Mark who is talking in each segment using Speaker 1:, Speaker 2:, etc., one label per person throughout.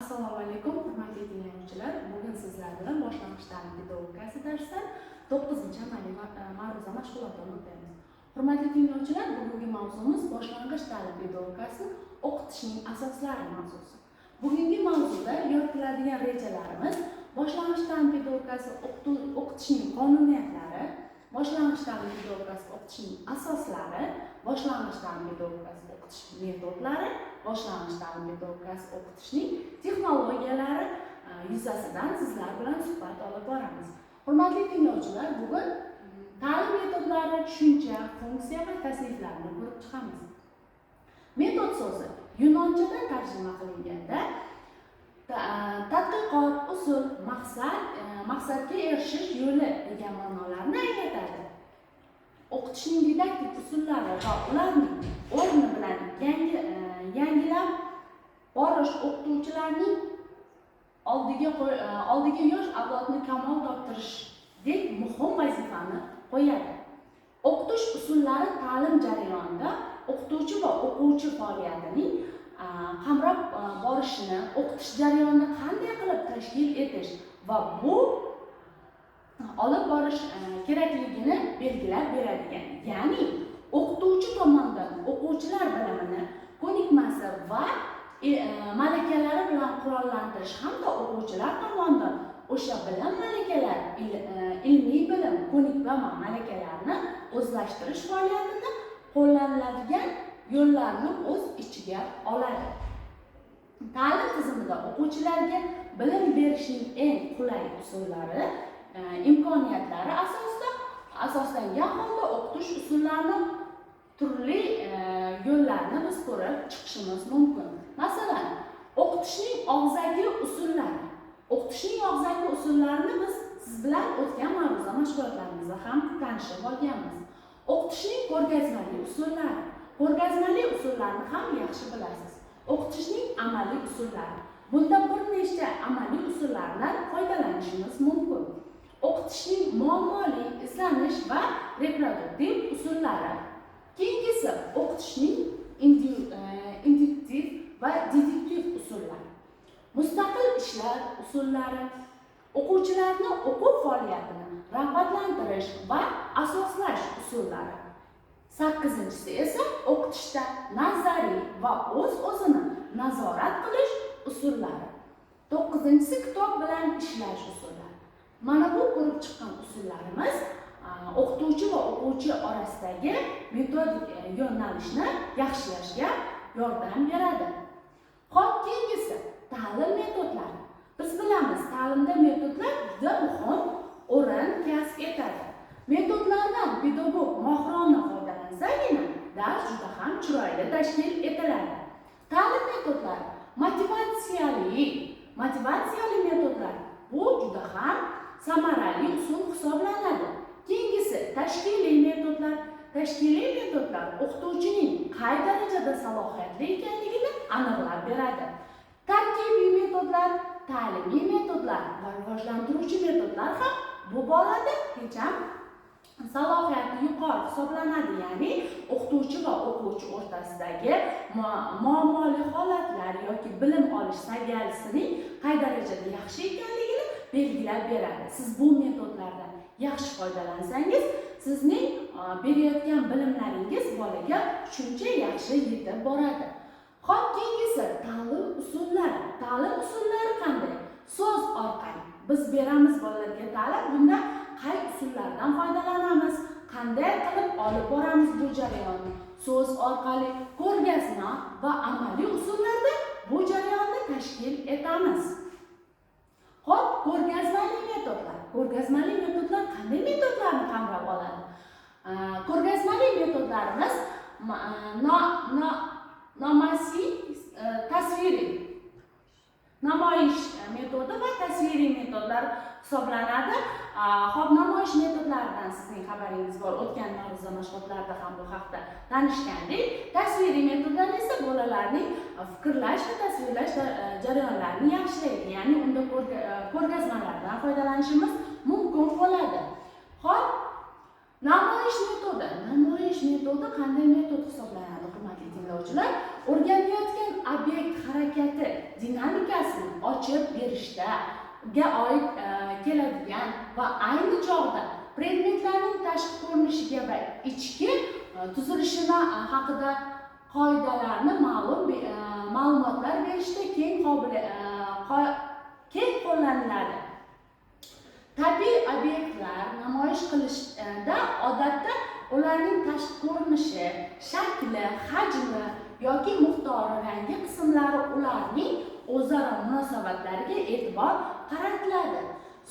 Speaker 1: Assalomu alaykum, hurmatli tinglovchilar. Bugun sizlar bilan boshlang'ich ta'lim pedagogikasi darsidan 9-amaliy ma'ruza mashg'ulotini o'tamiz. Hurmatli tinglovchilar, bugungi mavzumiz boshlang'ich ta'lim pedagogikasini o'qitishning asoslari mavzusi. Bugungi mavzuda yoritiladigan rejalarimiz boshlang'ich ta'lim pedagogikasi o'qitishning qonuniyatlari, boshlang'ich ta'lim pedagogikasi o'qitishning asoslari, boshlang'ich ta'lim pedagogikasi o'qitish metodlari, boshlang'ich ta'lim pedagogikasi o'qitishning texnologiyalari yuzasidan sizlar bilan suhbat olib boramiz. Hurmatli tinglovchilar, bugun ta'lim metodlari, tushuncha, funksiya va tasniflarini ko'rib chiqamiz. Metod so'zi yunonchadan tarjima qilinganda tadqiqot, usul, maqsadga erishish yo'li degan ma'nolarni anglatadi. O'qitishning didaktik usullari va ularning o'rni bilan yangilab borish o'qituvchilarning oldiga yosh avlodni kamol toptirishdek muhim vazifani qo'yadi. O'qitish usullari ta'lim jarayonida o'qituvchi va o'quvchi faoliyatining qamrab borishini, o'qitish jarayonini qanday qilib tashkil etish va bu olib borish kerakligini belgilab beradigan, ya'ni o'qituvchi tomonidan o'quvchilar bilimini, ko'nikmasi va malakalari bilan qurollantirish hamda o'quvchilar tomonidan o'sha bilim malakalari, ilmiy bilim, ko'nikma va malakalarni o'zlashtirish faoliyatida qo'llaniladigan yo'llarni o'z ichiga oladi. Ta'lim tizimida o'quvchilarga bilim berishning eng qulay usullari, imkoniyatlari asoslangan holda o'qitish usullarini turli yo'llarni biz ko'rib chiqishimiz mumkin. Masalan, o'qitishning og'zaki usullari. O'qitishning og'zaki usullarini biz siz bilan o'tgan ma'ruza mashg'ulotlarimizda ham tanishib olganmiz. O'qitishning ko'rgazmali usullari. Ko'rgazmali usullarni ham yaxshi bilasiz. O'qitishning amaliy usullari. Bunda bir nechta amaliy usullardan foydalanishimiz mumkin. O'qitishning muammoli, izlanish va reproduktiv usullari. Keyingisi o'qitishning induktiv va deduktiv usullari. Mustaqil ishlar usullari. O'quvchilarni o'quv faoliyatini rag'batlantirish va asoslash usullari. 8-si esa o'qitishda nazariy va o'z-o'zini nazorat qilish usullari. 9-si kitob bilan ishlash usullari. Mana bu ko'rib chiqqan usullarimiz o'qituvchi va o'quvchi orasidagi metodik yo'nalishni yaxshilashga yordam beradi. Xo'p, keyingisi ta'lim metodlari. Biz bilamiz, ta'limda metodlar juda muhim o'rin kasb etadi. Metodlardan pedagog mohirona foydalansagina dars juda ham chiroyli tashkil etiladi. Ta'lim metodlari motivatsiyali metodlar. Bu juda ham samarali usul hisoblanadi. Keyingisi tashkiliy metodlar. Tashkiliy metodlar o'qituvchining qay darajada salohiyatli ekanligini aniqlab beradi. Tarkibiy metodlar, ta'limiy metodlar va rivojlantiruvchi metodlar ham bu borada hech ham salohiyati yuqori hisoblanadi, ya'ni o'qituvchi va o'quvchi o'rtasidagi muammoli holatlar yoki bilim olish saviyasining qay darajada yaxshi ekanligini belgilab beradi. Siz bu metodlardan yaxshi foydalansangiz, sizning berayotgan bilimlaringiz bolaga shuncha yaxshi yetib boradi. Xo'p, keyingisi ta'lim usullari. Ta'lim usullari qanday? So'z orqali biz beramiz bolalarga ta'lim. Bunda qay usullardan foydalanamiz? Qanday qilib olib boramiz bu jarayonni? So'z orqali, ko'rgazma va amaliy usullarda bu jarayonni tashkil etamiz. Xo'p, ko'rgazmali metodlar. Ko'rgazmali metodlar qanday metodlarni qamrab oladi? Ko'rgazmali metodlarimiz namoyish metodi va tasviriy metodlar hisoblanadi. Xo'p, namoyish metodlaridan sizning xabaringiz bor. O'tgan ma'ruza mashg'ulotlarida ham bu haqda tanishgandik. Tasviriy metodlar esa bolalarning fikrlash va tasvirlash jarayonlarini yaxshilaydi. Ya'ni unda ko'rgazmalardan foydalanishimiz mumkin bo'ladi. Xo'p, namoyish metodi. Namoyish metodi qanday metod hisoblanadi, hurmatli tinglovchilar? o'rganilayotgan obyekt harakati dinamikasini ochib berishga oid keladigan va ayni chog'da predmetlarning tashqi ko'rinishiga va ichki tuzilishini haqida qoidalarni ma'lumotlar berishda keng qo'llaniladi. Tabiiy obyektlar namoyish qilishda odatda ularning tashqi ko'rinishi, shakli, hajmi yoki miqdori, rangi qismlari ularning o'zaro munosabatlariga e'tibor qaratiladi.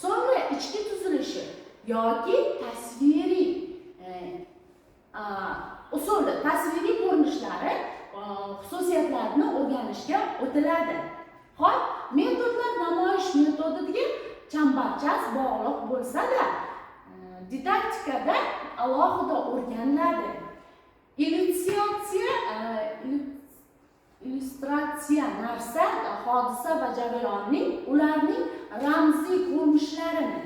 Speaker 1: So'ngra ichki tuzilishi yoki tasviriy usuli, tasviriy ko'rinishlari xususiyatlarini o'rganishga o'tiladi. Xo'p, metodlar namoyish metodiga chambarchas bog'liq bo'lsa-da, didaktikada alohida o'rganiladi. Illyustratsiya narsa, hodisa va jarayonning ularning ramziy ko'rinishlarini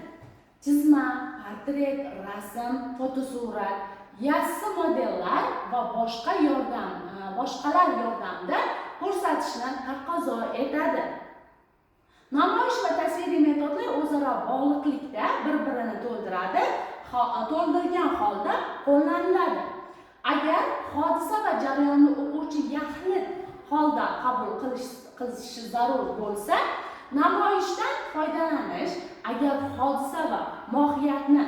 Speaker 1: chizma, portret, rasm, fotosurat, yassi modellar va boshqalar yordamida ko'rsatishni taqozo etadi. Namoyish va tasviriy metodlar o'zaro bog'liqlikda bir-birini to'ldirgan holda qo'llaniladi. Agar hodisa va jarayonni o'quvchi yaxlit holda qabul qilishi zarur bo'lsa, namoyishdan foydalanish, agar hodisa va mohiyatni